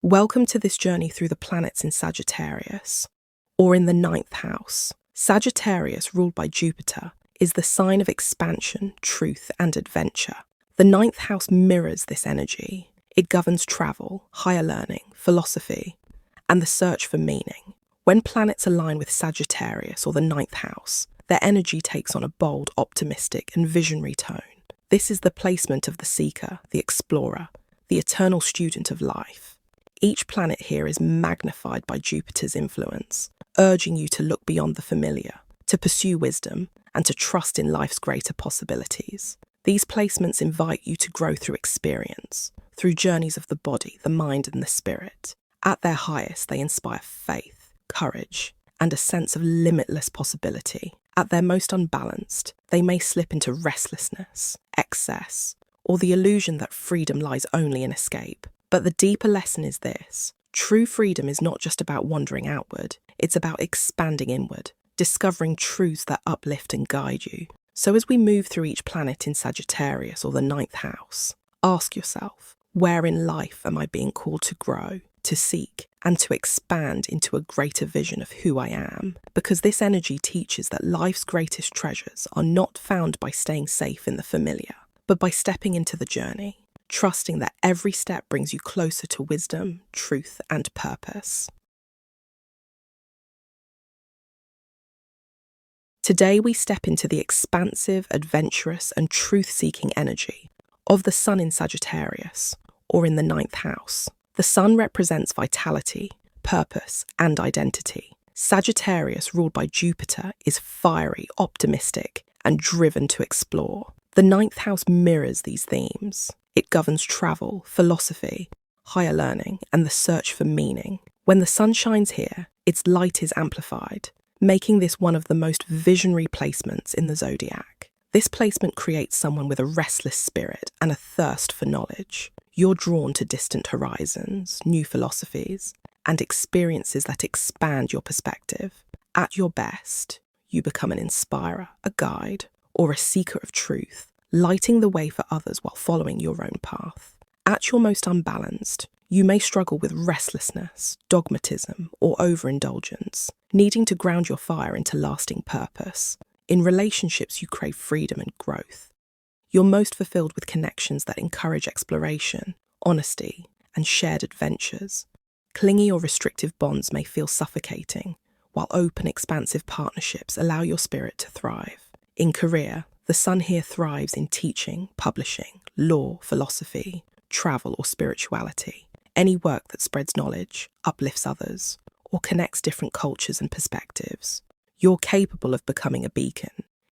Welcome to this journey through the planets in Sagittarius, or in the ninth house. Sagittarius, ruled by Jupiter, is the sign of expansion, truth, and adventure. The ninth house mirrors this energy. It governs travel, higher learning, philosophy, and the search for meaning. When planets align with Sagittarius, or the ninth house, their energy takes on a bold, optimistic, and visionary tone. This is the placement of the seeker, the explorer, the eternal student of life. Each planet here is magnified by Jupiter's influence, urging you to look beyond the familiar, to pursue wisdom, and to trust in life's greater possibilities. These placements invite you to grow through experience, through journeys of the body, the mind, and the spirit. At their highest, they inspire faith, courage, and a sense of limitless possibility. At their most unbalanced, they may slip into restlessness, excess, or the illusion that freedom lies only in escape. But the deeper lesson is this: true freedom is not just about wandering outward, it's about expanding inward, discovering truths that uplift and guide you. So as we move through each planet in Sagittarius, or the ninth house, ask yourself, where in life am I being called to grow, to seek, and to expand into a greater vision of who I am? Because this energy teaches that life's greatest treasures are not found by staying safe in the familiar, but by stepping into the journey, trusting that every step brings you closer to wisdom, truth, and purpose. Today we step into the expansive, adventurous, and truth-seeking energy of the Sun in Sagittarius, or in the ninth house. The Sun represents vitality, purpose, and identity. Sagittarius, ruled by Jupiter, is fiery, optimistic, and driven to explore. The ninth house mirrors these themes. It governs travel, philosophy, higher learning, and the search for meaning. When the sun shines here, its light is amplified, making this one of the most visionary placements in the zodiac. This placement creates someone with a restless spirit and a thirst for knowledge. You're drawn to distant horizons, new philosophies, and experiences that expand your perspective. At your best, you become an inspirer, a guide, or a seeker of truth, lighting the way for others while following your own path. At your most unbalanced, you may struggle with restlessness, dogmatism, or overindulgence, needing to ground your fire into lasting purpose. In relationships, you crave freedom and growth. You're most fulfilled with connections that encourage exploration, honesty, and shared adventures. Clingy or restrictive bonds may feel suffocating, while open, expansive partnerships allow your spirit to thrive. In career, the sun here thrives in teaching, publishing, law, philosophy, travel, or spirituality. Any work that spreads knowledge, uplifts others, or connects different cultures and perspectives. You're capable of becoming a beacon,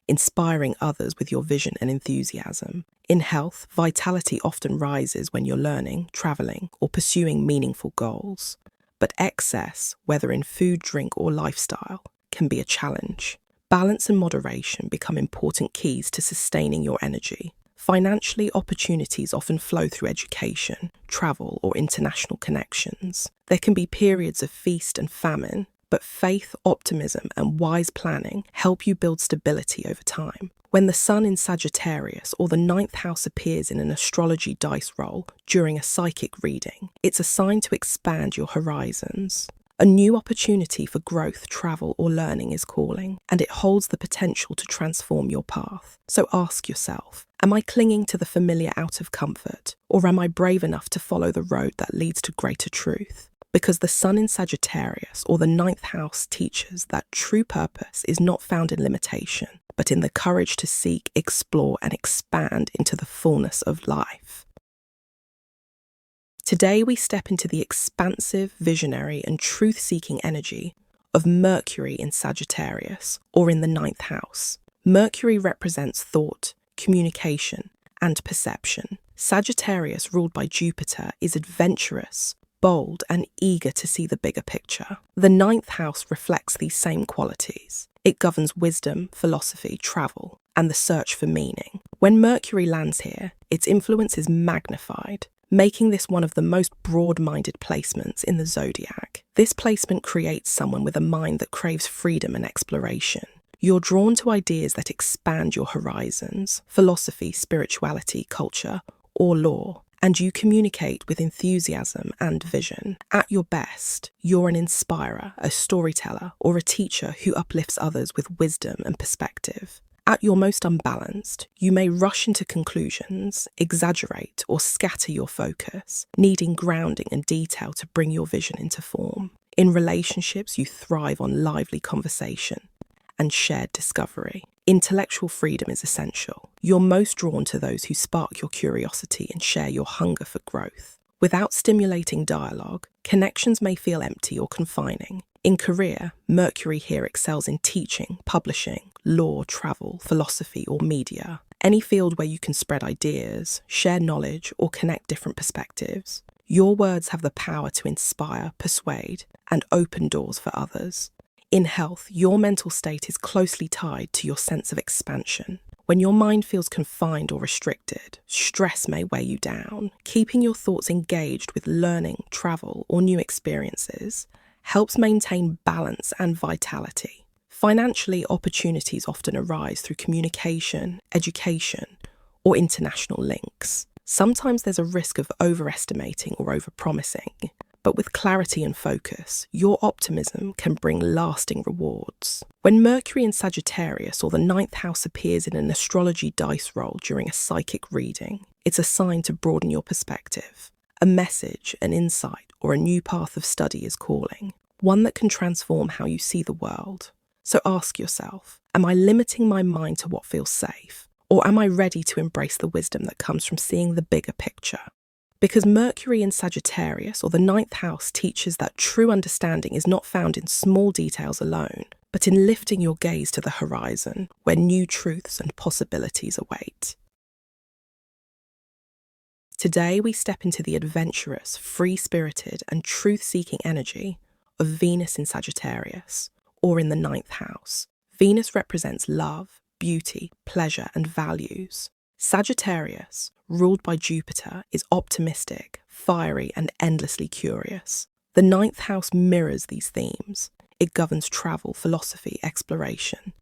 inspiring others with your vision and enthusiasm. In health, vitality often rises when you're learning, traveling, or pursuing meaningful goals. But excess, whether in food, drink, or lifestyle, can be a challenge. Balance and moderation become important keys to sustaining your energy. Financially, opportunities often flow through education, travel, or international connections. There can be periods of feast and famine, but faith, optimism, and wise planning help you build stability over time. When the sun in Sagittarius, or the ninth house, appears in an astrology dice roll during a psychic reading, it's a sign to expand your horizons. A new opportunity for growth, travel, or learning is calling, and it holds the potential to transform your path. So ask yourself, am I clinging to the familiar out of comfort, or am I brave enough to follow the road that leads to greater truth? Because the sun in Sagittarius, or the ninth house, teaches that true purpose is not found in limitation, but in the courage to seek, explore, and expand into the fullness of life. Today we step into the expansive, visionary, and truth-seeking energy of Mercury in Sagittarius, or in the ninth house. Mercury represents thought, communication, and perception. Sagittarius, ruled by Jupiter, is adventurous, bold, and eager to see the bigger picture. The ninth house reflects these same qualities. It governs wisdom, philosophy, travel, and the search for meaning. When Mercury lands here, its influence is magnified, making this one of the most broad-minded placements in the zodiac. This placement creates someone with a mind that craves freedom and exploration. You're drawn to ideas that expand your horizons, philosophy, spirituality, culture, or law. and you communicate with enthusiasm and vision. At your best, you're an inspirer, a storyteller, or a teacher who uplifts others with wisdom and perspective. At your most unbalanced, you may rush into conclusions, exaggerate, or scatter your focus, needing grounding and detail to bring your vision into form. In relationships, you thrive on lively conversation and shared discovery. Intellectual freedom is essential. You're most drawn to those who spark your curiosity and share your hunger for growth. Without stimulating dialogue, connections may feel empty or confining. In career, Mercury here excels in teaching, publishing, law, travel, philosophy, or media. Any field where you can spread ideas, share knowledge, or connect different perspectives. Your words have the power to inspire, persuade, and open doors for others. In health, your mental state is closely tied to your sense of expansion. When your mind feels confined or restricted, stress may weigh you down. Keeping your thoughts engaged with learning, travel, or new experiences helps maintain balance and vitality. Financially, opportunities often arise through communication, education, or international links. Sometimes there's a risk of overestimating or overpromising, but with clarity and focus, your optimism can bring lasting rewards. When Mercury in Sagittarius or the ninth house appears in an astrology dice roll during a psychic reading, it's a sign to broaden your perspective. A message, an insight, or a new path of study is calling, one that can transform how you see the world. So ask yourself, am I limiting my mind to what feels safe? Or am I ready to embrace the wisdom that comes from seeing the bigger picture? Because Mercury in Sagittarius or the ninth house teaches that true understanding is not found in small details alone, but in lifting your gaze to the horizon, where new truths and possibilities await. Today we step into the adventurous, free-spirited, and truth-seeking energy of Venus in Sagittarius, or in the ninth house. Venus represents love, beauty, pleasure, and values. Sagittarius, ruled by Jupiter, is optimistic, fiery, and endlessly curious. The ninth house mirrors these themes. It governs travel, philosophy, exploration,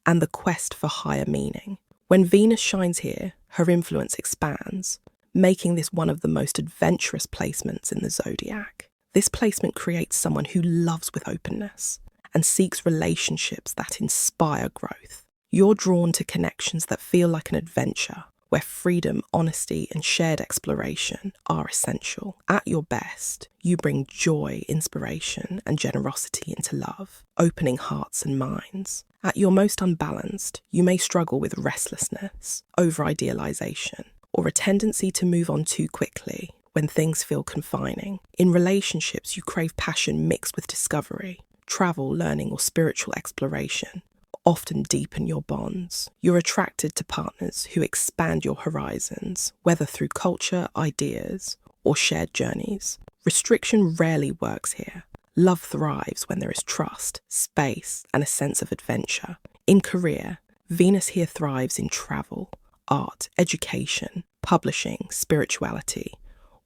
and the quest for higher meaning. When Venus shines here, her influence expands, making this one of the most adventurous placements in the zodiac. This placement creates someone who loves with openness and seeks relationships that inspire growth. You're drawn to connections that feel like an adventure, where freedom, honesty, and shared exploration are essential. At your best, you bring joy, inspiration, and generosity into love, opening hearts and minds. At your most unbalanced, you may struggle with restlessness, over-idealization, or a tendency to move on too quickly when things feel confining. In relationships, you crave passion mixed with discovery. Travel, learning, or spiritual exploration often deepen your bonds. You're attracted to partners who expand your horizons, whether through culture, ideas, or shared journeys. Restriction rarely works here. Love thrives when there is trust, space, and a sense of adventure. In career, Venus here thrives in travel, art, education, publishing, spirituality,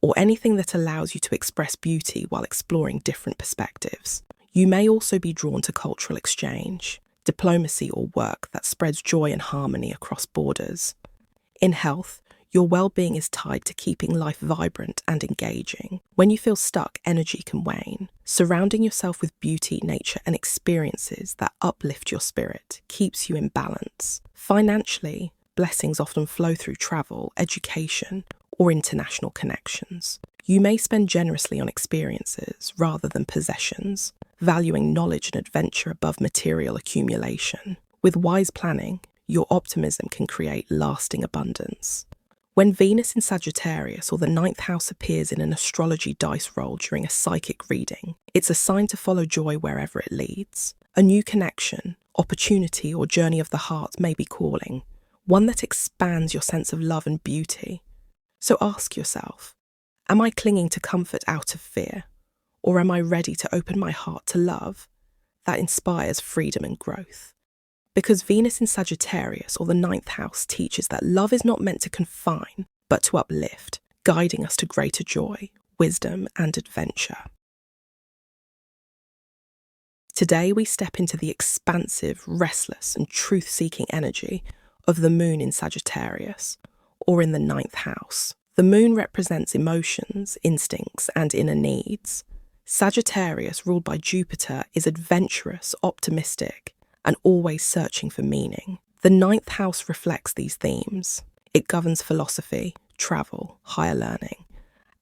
or anything that allows you to express beauty while exploring different perspectives. You may also be drawn to cultural exchange, diplomacy, or work that spreads joy and harmony across borders. In health, your well-being is tied to keeping life vibrant and engaging. When you feel stuck, energy can wane. Surrounding yourself with beauty, nature, and experiences that uplift your spirit keeps you in balance. Financially, blessings often flow through travel, education, or international connections. You may spend generously on experiences rather than possessions, valuing knowledge and adventure above material accumulation. With wise planning, your optimism can create lasting abundance. When Venus in Sagittarius or the ninth house appears in an astrology dice roll during a psychic reading, it's a sign to follow joy wherever it leads. A new connection, opportunity, or journey of the heart may be calling, one that expands your sense of love and beauty. So ask yourself, am I clinging to comfort out of fear? Or am I ready to open my heart to love that inspires freedom and growth? Because Venus in Sagittarius or the ninth house teaches that love is not meant to confine, but to uplift, guiding us to greater joy, wisdom, and adventure. Today we step into the expansive, restless, and truth-seeking energy of the moon in Sagittarius, or in the ninth house. The moon represents emotions, instincts, and inner needs. Sagittarius, ruled by Jupiter, is adventurous, optimistic, and always searching for meaning. The ninth house reflects these themes. It governs philosophy, travel, higher learning,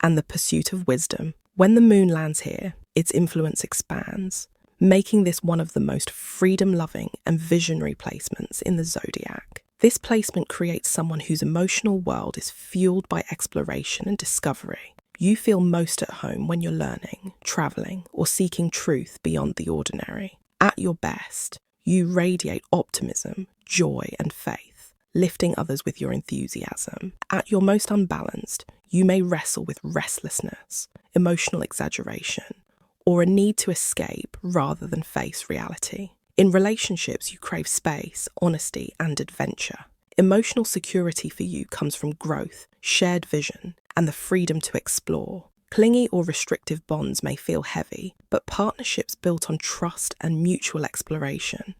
and the pursuit of wisdom. When the moon lands here, its influence expands, making this one of the most freedom-loving and visionary placements in the zodiac. This placement creates someone whose emotional world is fueled by exploration and discovery. You feel most at home when you're learning, traveling, or seeking truth beyond the ordinary. At your best, you radiate optimism, joy, and faith, lifting others with your enthusiasm. At your most unbalanced, you may wrestle with restlessness, emotional exaggeration, or a need to escape rather than face reality. In relationships, you crave space, honesty, and adventure. Emotional security for you comes from growth, shared vision, and the freedom to explore. Clingy or restrictive bonds may feel heavy, but partnerships built on trust and mutual exploration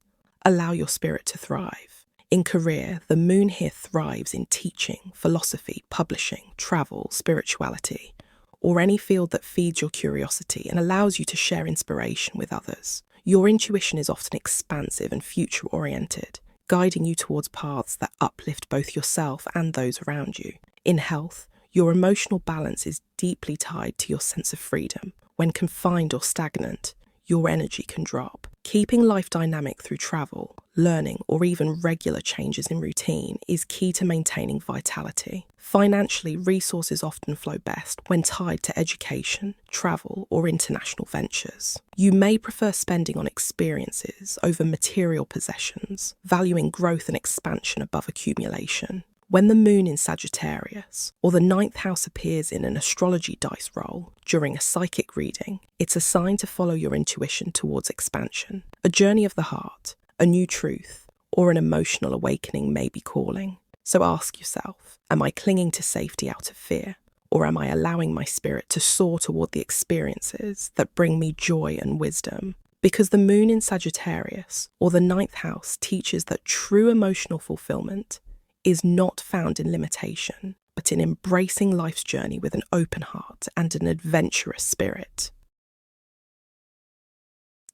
allow your spirit to thrive. In career, the moon here thrives in teaching, philosophy, publishing, travel, spirituality, or any field that feeds your curiosity and allows you to share inspiration with others. Your intuition is often expansive and future-oriented, guiding you towards paths that uplift both yourself and those around you. In health, your emotional balance is deeply tied to your sense of freedom. When confined or stagnant, your energy can drop. Keeping life dynamic through travel, learning, or even regular changes in routine is key to maintaining vitality. Financially, resources often flow best when tied to education, travel, or international ventures. You may prefer spending on experiences over material possessions, valuing growth and expansion above accumulation. When the moon in Sagittarius or the ninth house appears in an astrology dice roll during a psychic reading, it's a sign to follow your intuition towards expansion. A journey of the heart, a new truth, or an emotional awakening may be calling. So ask yourself, am I clinging to safety out of fear? Or am I allowing my spirit to soar toward the experiences that bring me joy and wisdom? Because the moon in Sagittarius or the ninth house teaches that true emotional fulfillment is not found in limitation, but in embracing life's journey with an open heart and an adventurous spirit.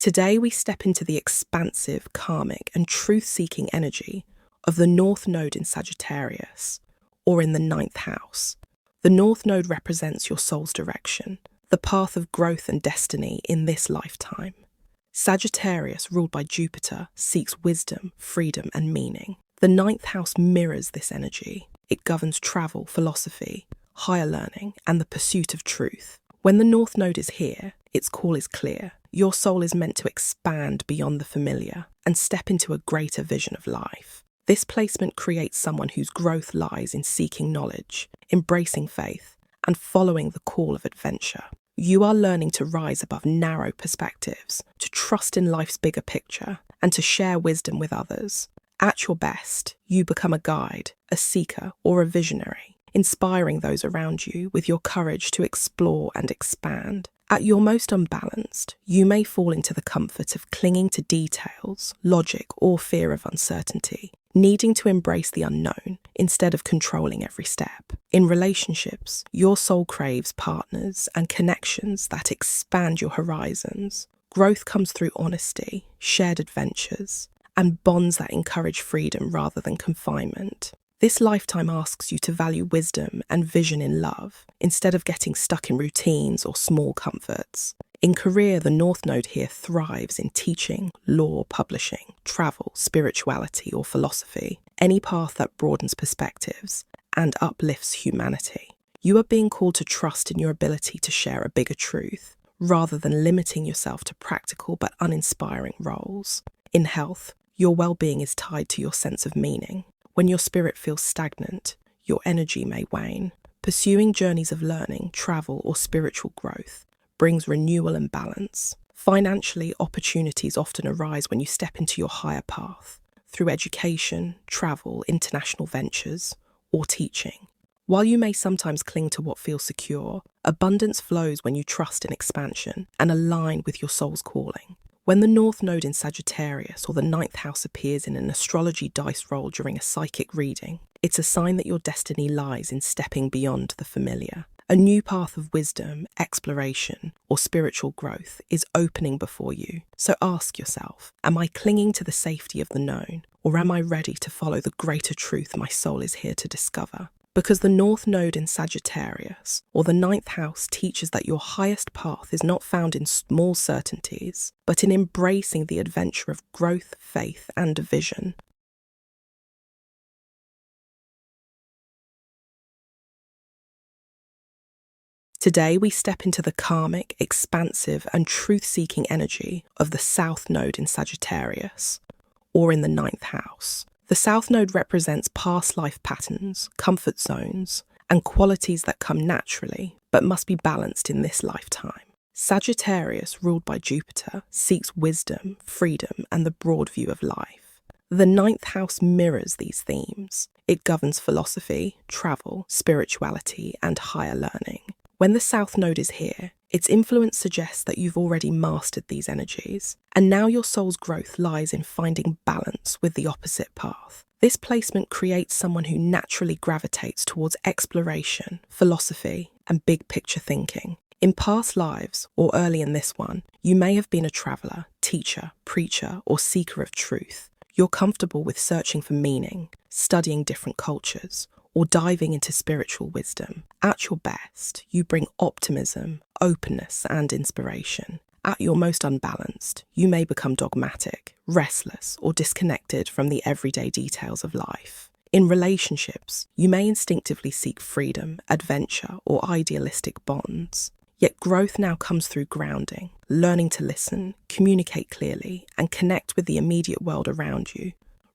Today we step into the expansive, karmic, and truth-seeking energy of the North Node in Sagittarius, or in the ninth house. The North Node represents your soul's direction, the path of growth and destiny in this lifetime. Sagittarius, ruled by Jupiter, seeks wisdom, freedom, and meaning. The ninth house mirrors this energy. It governs travel, philosophy, higher learning, and the pursuit of truth. When the North Node is here, its call is clear. Your soul is meant to expand beyond the familiar and step into a greater vision of life. This placement creates someone whose growth lies in seeking knowledge, embracing faith, and following the call of adventure. You are learning to rise above narrow perspectives, to trust in life's bigger picture, and to share wisdom with others. At your best, you become a guide, a seeker, or a visionary, inspiring those around you with your courage to explore and expand. At your most unbalanced, you may fall into the comfort of clinging to details, logic, or fear of uncertainty, needing to embrace the unknown instead of controlling every step. In relationships, your soul craves partners and connections that expand your horizons. Growth comes through honesty, shared adventures, and bonds that encourage freedom rather than confinement. This lifetime asks you to value wisdom and vision in love, instead of getting stuck in routines or small comforts. In career, the North Node here thrives in teaching, law, publishing, travel, spirituality, or philosophy, any path that broadens perspectives and uplifts humanity. You are being called to trust in your ability to share a bigger truth, rather than limiting yourself to practical but uninspiring roles. In health, your well-being is tied to your sense of meaning. When your spirit feels stagnant, your energy may wane. Pursuing journeys of learning, travel, or spiritual growth brings renewal and balance. Financially, opportunities often arise when you step into your higher path, through education, travel, international ventures, or teaching. While you may sometimes cling to what feels secure, abundance flows when you trust in expansion and align with your soul's calling. When the North Node in Sagittarius or the ninth house appears in an astrology dice roll during a psychic reading, It's a sign that your destiny lies in stepping beyond the familiar. A new path of wisdom, exploration, or spiritual growth is opening before you. So ask yourself, am I clinging to the safety of the known, or am I ready to follow the greater truth my soul is here to discover? Because the North Node in Sagittarius, or the ninth house, teaches that your highest path is not found in small certainties, but in embracing the adventure of growth, faith, and vision. Today, we step into the karmic, expansive, and truth-seeking energy of the South Node in Sagittarius, or in the ninth house. The South Node represents past life patterns, comfort zones, and qualities that come naturally, but must be balanced in this lifetime. Sagittarius, ruled by Jupiter, seeks wisdom, freedom, and the broad view of life. The ninth house mirrors these themes. It governs philosophy, travel, spirituality, and higher learning. When the South Node is here, its influence suggests that you've already mastered these energies, and now your soul's growth lies in finding balance with the opposite path. This placement creates someone who naturally gravitates towards exploration, philosophy, and big picture thinking. In past lives, or early in this one, you may have been a traveller, teacher, preacher, or seeker of truth. You're comfortable with searching for meaning, studying different cultures, or diving into spiritual wisdom. At your best, you bring optimism, openness, and inspiration. At your most unbalanced, you may become dogmatic, restless, or disconnected from the everyday details of life. In relationships, you may instinctively seek freedom, adventure, or idealistic bonds. Yet growth now comes through grounding, learning to listen, communicate clearly, and connect with the immediate world around you,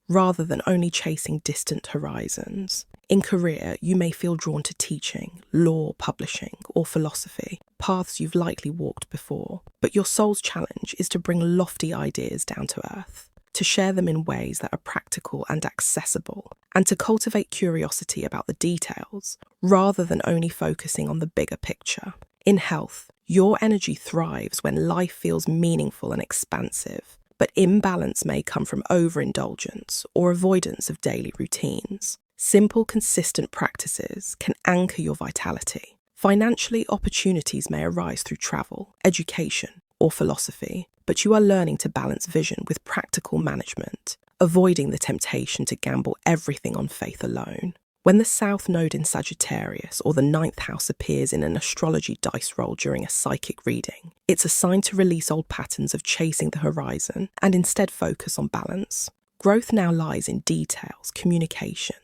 rather than only chasing distant horizons. In career, you may feel drawn to teaching, law, publishing, or philosophy, paths you've likely walked before. But your soul's challenge is to bring lofty ideas down to earth, to share them in ways that are practical and accessible, and to cultivate curiosity about the details, rather than only focusing on the bigger picture. In health, your energy thrives when life feels meaningful and expansive, but imbalance may come from overindulgence or avoidance of daily routines. Simple, consistent practices can anchor your vitality. Financially, opportunities may arise through travel, education, or philosophy, but you are learning to balance vision with practical management, avoiding the temptation to gamble everything on faith alone. When the South Node in Sagittarius or the ninth house appears in an astrology dice roll during a psychic reading, it's a sign to release old patterns of chasing the horizon and instead focus on balance. Growth now lies in details, communication,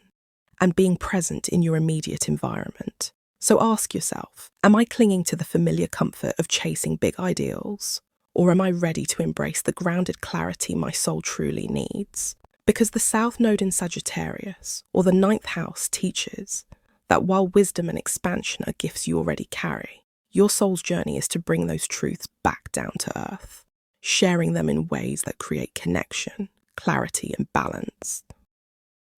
and being present in your immediate environment. So ask yourself, am I clinging to the familiar comfort of chasing big ideals? Or am I ready to embrace the grounded clarity my soul truly needs? Because the South Node in Sagittarius, or the ninth house, teaches that while wisdom and expansion are gifts you already carry, your soul's journey is to bring those truths back down to earth, sharing them in ways that create connection, clarity, and balance.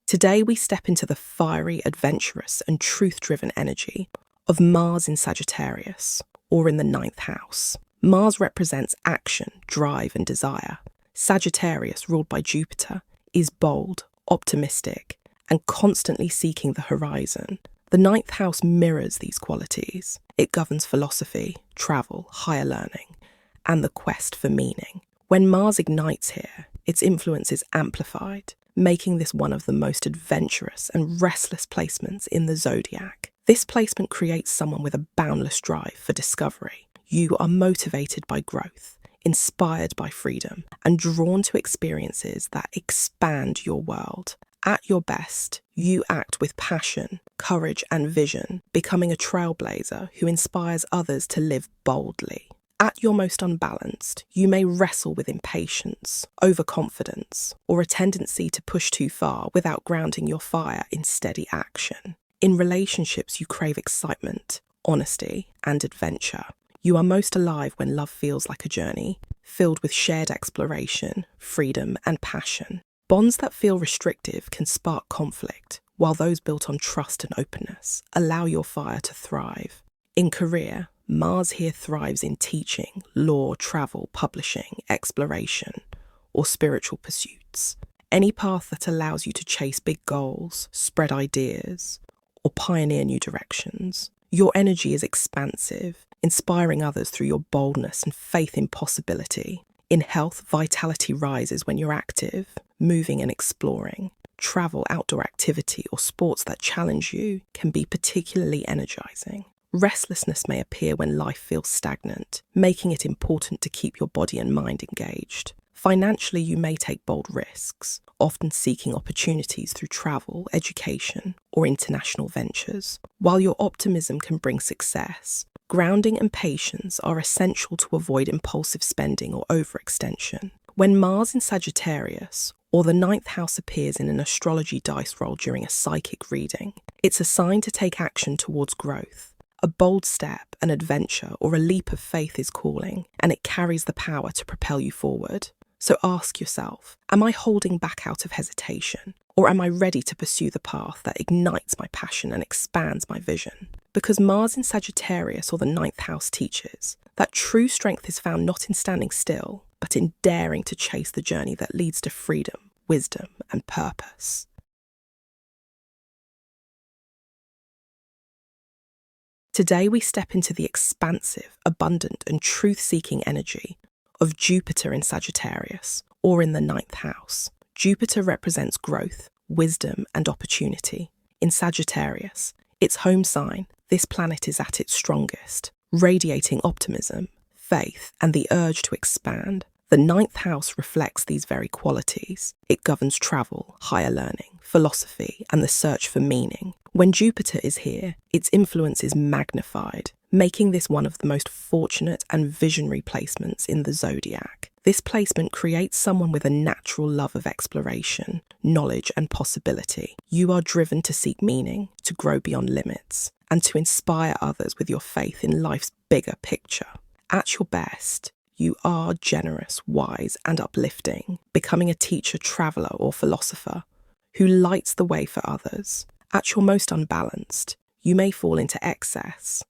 Today, we step into the fiery, adventurous, and truth-driven energy of Mars in Sagittarius, or in the ninth house. Mars represents action, drive, and desire. Sagittarius, ruled by Jupiter, is bold, optimistic, and constantly seeking the horizon. The ninth house mirrors these qualities. It governs philosophy, travel, higher learning, and the quest for meaning. When Mars ignites here, its influence is amplified, making this one of the most adventurous and restless placements in the zodiac. This placement creates someone with a boundless drive for discovery. You are motivated by growth, inspired by freedom, and drawn to experiences that expand your world. At your best, you act with passion, courage, and vision, becoming a trailblazer who inspires others to live boldly. At your most unbalanced, you may wrestle with impatience, overconfidence, or a tendency to push too far without grounding your fire in steady action. In relationships, you crave excitement, honesty, and adventure. You are most alive when love feels like a journey, filled with shared exploration, freedom, and passion. Bonds that feel restrictive can spark conflict, while those built on trust and openness allow your fire to thrive. In career, Mars here thrives in teaching, law, travel, publishing, exploration, or spiritual pursuits. Any path that allows you to chase big goals, spread ideas, or pioneer new directions. Your energy is expansive, inspiring others through your boldness and faith in possibility. In health, vitality rises when you're active, moving and exploring. Travel, outdoor activity, or sports that challenge you can be particularly energizing. Restlessness may appear when life feels stagnant, making it important to keep your body and mind engaged. Financially, you may take bold risks, often seeking opportunities through travel, education, or international ventures. While your optimism can bring success, grounding and patience are essential to avoid impulsive spending or overextension. When Mars in Sagittarius or the ninth house appears in an astrology dice roll during a psychic reading, it's a sign to take action towards growth. A bold step, an adventure, or a leap of faith is calling, and it carries the power to propel you forward. So ask yourself, am I holding back out of hesitation? Or am I ready to pursue the path that ignites my passion and expands my vision? Because Mars in Sagittarius or the ninth house teaches that true strength is found not in standing still, but in daring to chase the journey that leads to freedom, wisdom, and purpose. Today we step into the expansive, abundant, and truth-seeking energy of Jupiter in Sagittarius, or in the ninth house. Jupiter represents growth, wisdom, and opportunity. In Sagittarius, its home sign, this planet is at its strongest, radiating optimism, faith, and the urge to expand. The ninth house reflects these very qualities. It governs travel, higher learning, philosophy, and the search for meaning. When Jupiter is here, its influence is magnified, making this one of the most fortunate and visionary placements in the zodiac. This placement creates someone with a natural love of exploration, knowledge, and possibility. You are driven to seek meaning, to grow beyond limits, and to inspire others with your faith in life's bigger picture. At your best, you are generous, wise, and uplifting, becoming a teacher, traveller, or philosopher who lights the way for others. At your most unbalanced, you may fall into excess,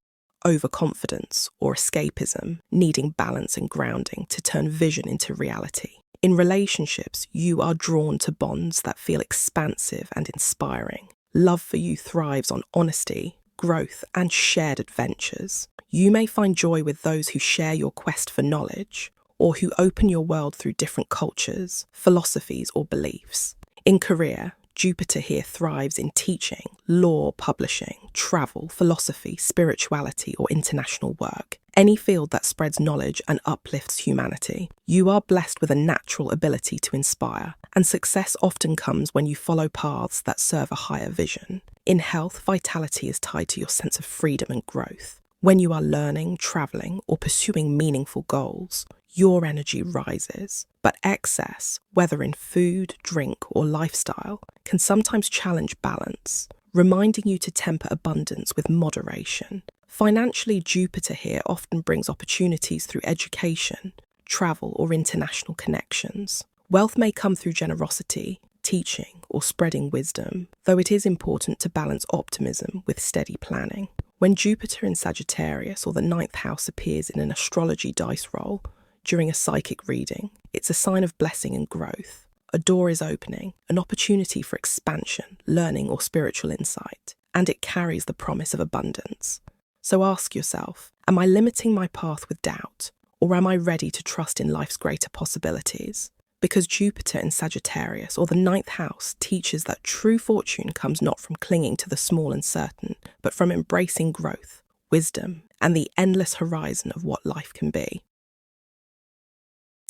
overconfidence, or escapism, needing balance and grounding to turn vision into reality. In relationships, you are drawn to bonds that feel expansive and inspiring. Love for you thrives on honesty, growth, and shared adventures. You may find joy with those who share your quest for knowledge, or who open your world through different cultures, philosophies, or beliefs. In career, Jupiter here thrives in teaching, law, publishing, travel, philosophy, spirituality, or international work. Any field that spreads knowledge and uplifts humanity. You are blessed with a natural ability to inspire, and success often comes when you follow paths that serve a higher vision. In health, vitality is tied to your sense of freedom and growth. When you are learning, traveling, or pursuing meaningful goals, your energy rises. But excess, whether in food, drink, or lifestyle, can sometimes challenge balance, reminding you to temper abundance with moderation. Financially, Jupiter here often brings opportunities through education, travel, or international connections. Wealth may come through generosity, teaching, or spreading wisdom, though it is important to balance optimism with steady planning. When Jupiter in Sagittarius or the ninth house appears in an astrology dice roll during a psychic reading, it's a sign of blessing and growth. A door is opening, an opportunity for expansion, learning, or spiritual insight, and it carries the promise of abundance. So ask yourself, am I limiting my path with doubt, or am I ready to trust in life's greater possibilities? Because Jupiter in Sagittarius or the ninth house teaches that true fortune comes not from clinging to the small and certain, but from embracing growth, wisdom, and the endless horizon of what life can be.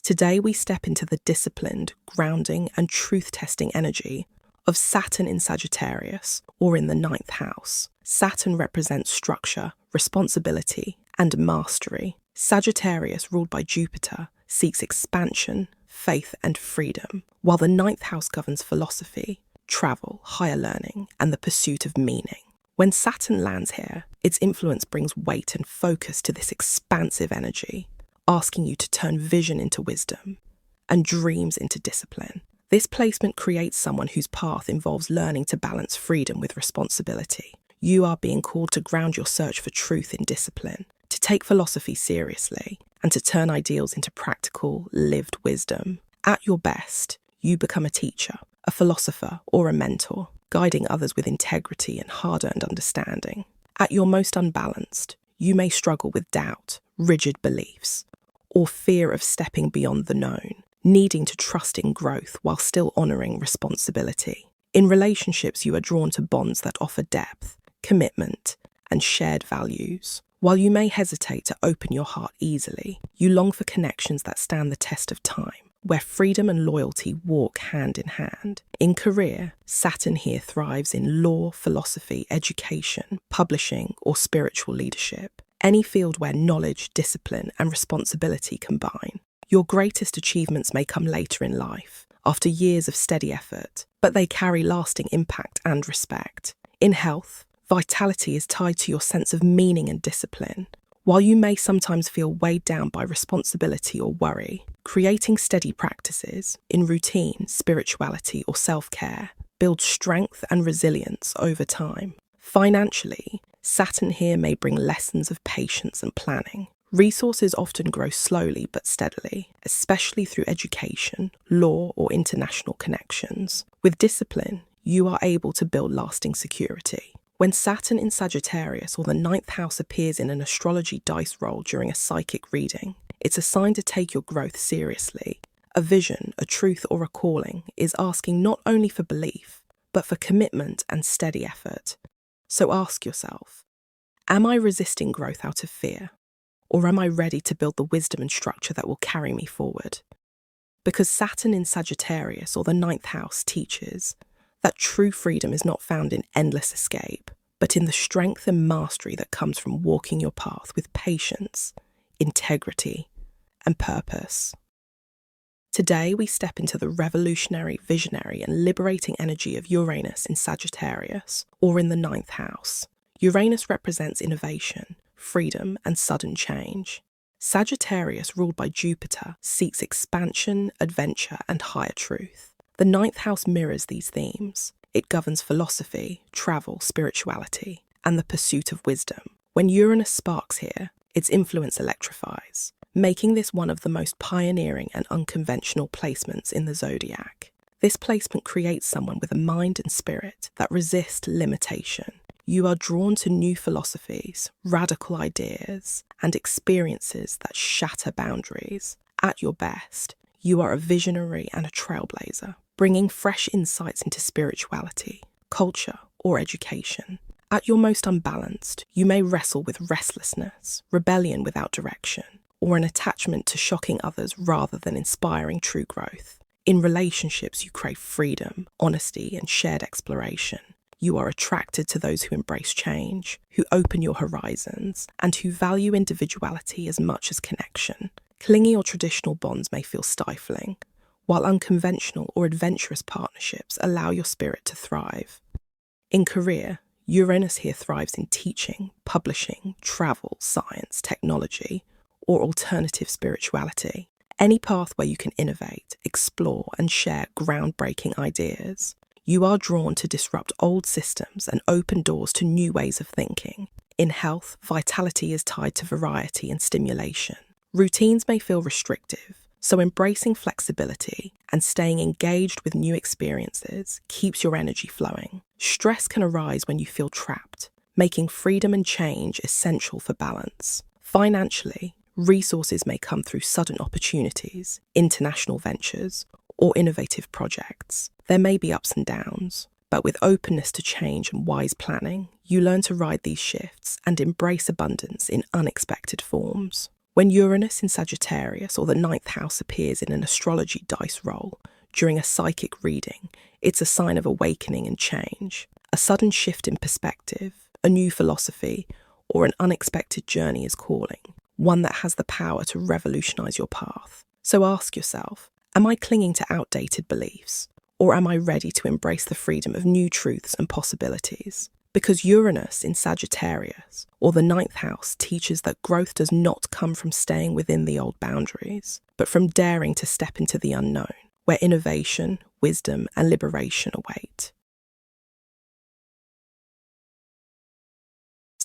Today we step into the disciplined, grounding, and truth-testing energy of Saturn in Sagittarius or in the ninth house. Saturn represents structure, responsibility, and mastery. Sagittarius, ruled by Jupiter, seeks expansion, faith, and freedom, while the ninth house governs philosophy, travel, higher learning, and the pursuit of meaning. When Saturn lands here, its influence brings weight and focus to this expansive energy, asking you to turn vision into wisdom and dreams into discipline. This placement creates someone whose path involves learning to balance freedom with responsibility. You are being called to ground your search for truth in discipline, to take philosophy seriously, and to turn ideals into practical, lived wisdom. At your best, you become a teacher, a philosopher, or a mentor, guiding others with integrity and hard-earned understanding. At your most unbalanced, you may struggle with doubt, rigid beliefs, or fear of stepping beyond the known, needing to trust in growth while still honouring responsibility. In relationships, you are drawn to bonds that offer depth, commitment, and shared values. While you may hesitate to open your heart easily, you long for connections that stand the test of time, where freedom and loyalty walk hand in hand. In career, Saturn here thrives in law, philosophy, education, publishing, or spiritual leadership, any field where knowledge, discipline, and responsibility combine. Your greatest achievements may come later in life, after years of steady effort, but they carry lasting impact and respect. In health, vitality is tied to your sense of meaning and discipline. While you may sometimes feel weighed down by responsibility or worry, creating steady practices in routine, spirituality, or self-care builds strength and resilience over time. Financially, Saturn here may bring lessons of patience and planning. Resources often grow slowly but steadily, especially through education, law, or international connections. With discipline, you are able to build lasting security. When Saturn in Sagittarius or the ninth house appears in an astrology dice roll during a psychic reading, it's a sign to take your growth seriously. A vision, a truth, or a calling is asking not only for belief, but for commitment and steady effort. So ask yourself, am I resisting growth out of fear? Or am I ready to build the wisdom and structure that will carry me forward? Because Saturn in Sagittarius or the ninth house teaches that true freedom is not found in endless escape, but in the strength and mastery that comes from walking your path with patience, integrity, and purpose. Today, we step into the revolutionary, visionary, and liberating energy of Uranus in Sagittarius, or in the ninth house. Uranus represents innovation, freedom, and sudden change. Sagittarius, ruled by Jupiter, seeks expansion, adventure, and higher truth. The ninth house mirrors these themes. It governs philosophy, travel, spirituality, and the pursuit of wisdom. When Uranus sparks here, its influence electrifies, making this one of the most pioneering and unconventional placements in the zodiac. This placement creates someone with a mind and spirit that resist limitation. You are drawn to new philosophies, radical ideas, and experiences that shatter boundaries. At your best, you are a visionary and a trailblazer, bringing fresh insights into spirituality, culture, or education. At your most unbalanced, you may wrestle with restlessness, rebellion without direction, or an attachment to shocking others rather than inspiring true growth. In relationships, you crave freedom, honesty, and shared exploration. You are attracted to those who embrace change, who open your horizons, and who value individuality as much as connection. Clingy or traditional bonds may feel stifling, while unconventional or adventurous partnerships allow your spirit to thrive. In career, Uranus here thrives in teaching, publishing, travel, science, technology, or alternative spirituality. Any path where you can innovate, explore, and share groundbreaking ideas. You are drawn to disrupt old systems and open doors to new ways of thinking. In health, vitality is tied to variety and stimulation. Routines may feel restrictive, so embracing flexibility and staying engaged with new experiences keeps your energy flowing. Stress can arise when you feel trapped, making freedom and change essential for balance. Financially, resources may come through sudden opportunities, international ventures, or innovative projects. There may be ups and downs, but with openness to change and wise planning, you learn to ride these shifts and embrace abundance in unexpected forms. When Uranus in Sagittarius or the ninth house appears in an astrology dice roll during a psychic reading, it's a sign of awakening and change. A sudden shift in perspective, a new philosophy, or an unexpected journey is calling, one that has the power to revolutionize your path. So ask yourself, am I clinging to outdated beliefs, or am I ready to embrace the freedom of new truths and possibilities? Because Uranus in Sagittarius, or the ninth house, teaches that growth does not come from staying within the old boundaries, but from daring to step into the unknown, where innovation, wisdom, and liberation await.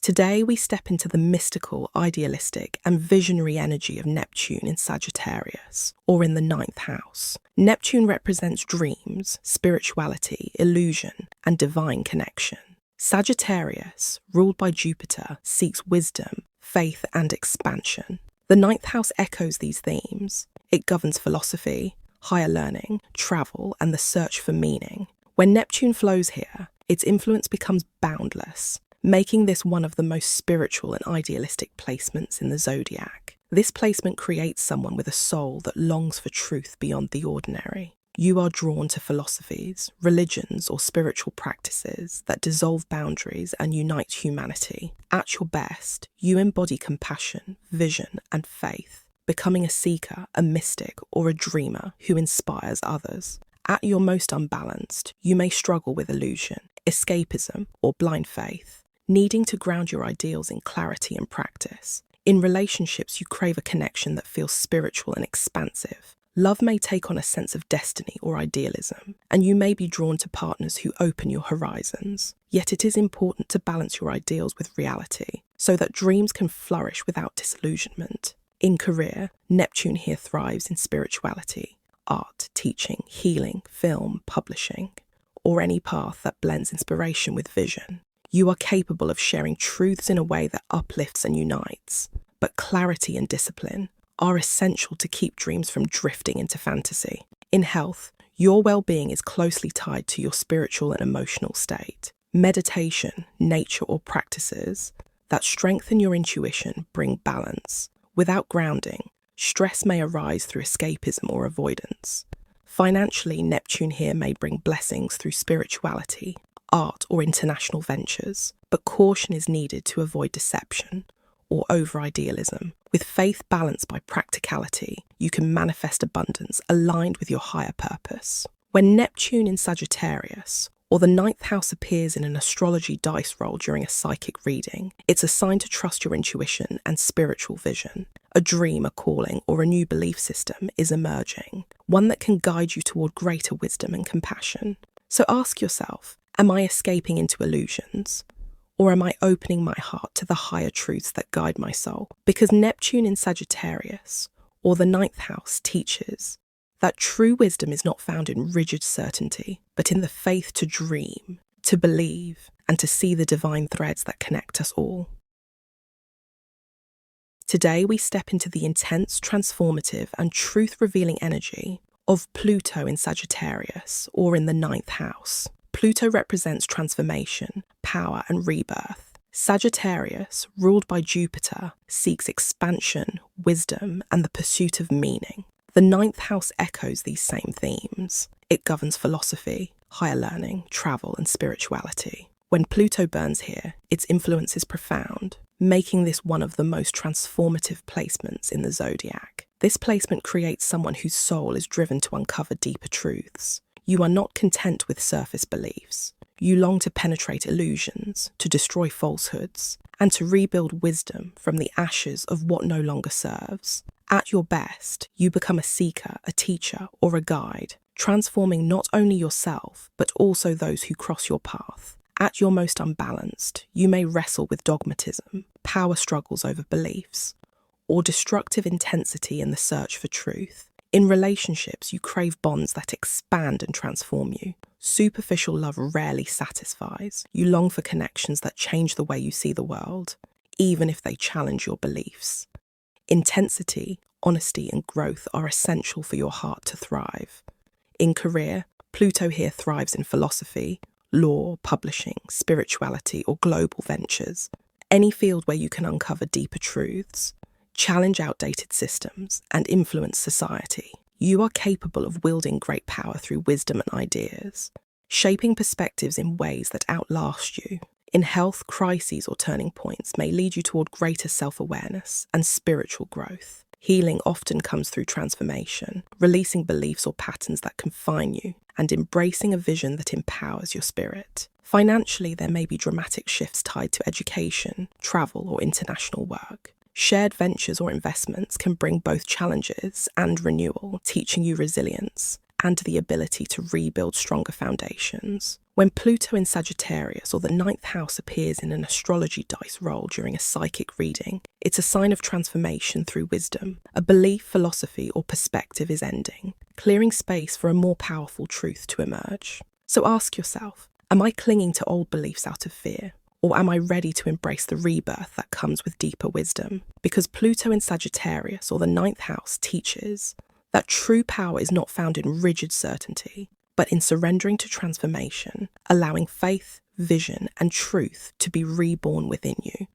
Today, we step into the mystical, idealistic, and visionary energy of Neptune in Sagittarius, or in the ninth house. Neptune represents dreams, spirituality, illusion, and divine connection. Sagittarius, ruled by Jupiter, seeks wisdom, faith, and expansion. The ninth house echoes these themes. It governs philosophy, higher learning, travel, and the search for meaning. When Neptune flows here, its influence becomes boundless, making this one of the most spiritual and idealistic placements in the zodiac. This placement creates someone with a soul that longs for truth beyond the ordinary. You are drawn to philosophies, religions, or spiritual practices that dissolve boundaries and unite humanity. At your best, you embody compassion, vision, and faith, becoming a seeker, a mystic, or a dreamer who inspires others. At your most unbalanced, you may struggle with illusion, escapism, or blind faith, needing to ground your ideals in clarity and practice. In relationships, you crave a connection that feels spiritual and expansive. Love may take on a sense of destiny or idealism, and you may be drawn to partners who open your horizons. Yet it is important to balance your ideals with reality, so that dreams can flourish without disillusionment. In career, Neptune here thrives in spirituality, art, teaching, healing, film, publishing, or any path that blends inspiration with vision. You are capable of sharing truths in a way that uplifts and unites, but clarity and discipline are essential to keep dreams from drifting into fantasy. In health, your well-being is closely tied to your spiritual and emotional state. Meditation, nature, or practices that strengthen your intuition bring balance. Without grounding, stress may arise through escapism or avoidance. Financially, Neptune here may bring blessings through spirituality, art, or international ventures, but caution is needed to avoid deception or over-idealism. With faith balanced by practicality, you can manifest abundance aligned with your higher purpose. When Neptune in Sagittarius, or the ninth house, appears in an astrology dice roll during a psychic reading, it's a sign to trust your intuition and spiritual vision. A dream, a calling, or a new belief system is emerging, one that can guide you toward greater wisdom and compassion. So ask yourself, am I escaping into illusions? Or am I opening my heart to the higher truths that guide my soul? Because Neptune in Sagittarius, or the ninth house, teaches that true wisdom is not found in rigid certainty, but in the faith to dream, to believe, and to see the divine threads that connect us all. Today, we step into the intense, transformative, and truth-revealing energy of Pluto in Sagittarius, or in the ninth house. Pluto represents transformation, power, and rebirth. Sagittarius, ruled by Jupiter, seeks expansion, wisdom, and the pursuit of meaning. The ninth house echoes these same themes. It governs philosophy, higher learning, travel, and spirituality. When Pluto burns here, its influence is profound, making this one of the most transformative placements in the zodiac. This placement creates someone whose soul is driven to uncover deeper truths. You are not content with surface beliefs. You long to penetrate illusions, to destroy falsehoods, and to rebuild wisdom from the ashes of what no longer serves. At your best, you become a seeker, a teacher, or a guide, transforming not only yourself, but also those who cross your path. At your most unbalanced, you may wrestle with dogmatism, power struggles over beliefs, or destructive intensity in the search for truth. In relationships, you crave bonds that expand and transform you. Superficial love rarely satisfies. You long for connections that change the way you see the world, even if they challenge your beliefs. Intensity, honesty, and growth are essential for your heart to thrive. In career, Pluto here thrives in philosophy, law, publishing, spirituality, or global ventures. Any field where you can uncover deeper truths, challenge outdated systems, and influence society. You are capable of wielding great power through wisdom and ideas, shaping perspectives in ways that outlast you. In health, crises or turning points may lead you toward greater self-awareness and spiritual growth. Healing often comes through transformation, releasing beliefs or patterns that confine you, and embracing a vision that empowers your spirit. Financially, there may be dramatic shifts tied to education, travel, or international work. Shared ventures or investments can bring both challenges and renewal, teaching you resilience and the ability to rebuild stronger foundations. When Pluto in Sagittarius or the ninth house appears in an astrology dice roll during a psychic reading, it's a sign of transformation through wisdom. A belief, philosophy, or perspective is ending, clearing space for a more powerful truth to emerge. So ask yourself, am I clinging to old beliefs out of fear? Or am I ready to embrace the rebirth that comes with deeper wisdom? Because Pluto in Sagittarius or the ninth house teaches that true power is not found in rigid certainty, but in surrendering to transformation, allowing faith, vision, and truth to be reborn within you.